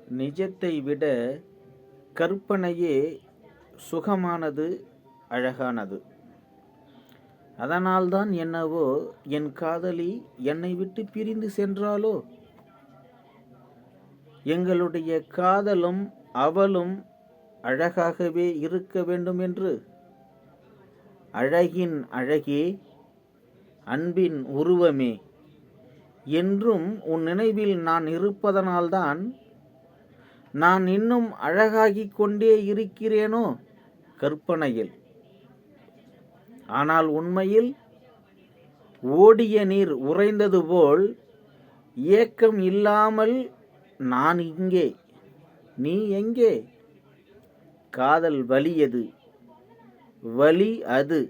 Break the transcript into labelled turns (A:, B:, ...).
A: நிஜத்தை விட கற்பனையே சுகமானது, அழகானது. அதனால்தான் என்னவோ என் காதலி என்னை விட்டு பிரிந்து சென்றாளோ. எங்களுடைய காதலும் அவளும் அழகாகவே இருக்க வேண்டும் என்று, அழகின் அழகே, அன்பின் உருவமே, என்றும் உன் நினைவில் நான் இருப்பதனால்தான் நான் இன்னும் அழகாகிக் கொண்டே இருக்கிறேனோ கற்பனையில். ஆனால் உண்மையில் ஓடிய நீர் உறைந்தது போல் ஏக்கம் இல்லாமல் நான் இங்கே, நீ எங்கே? காதல் வலியது, வலி அது.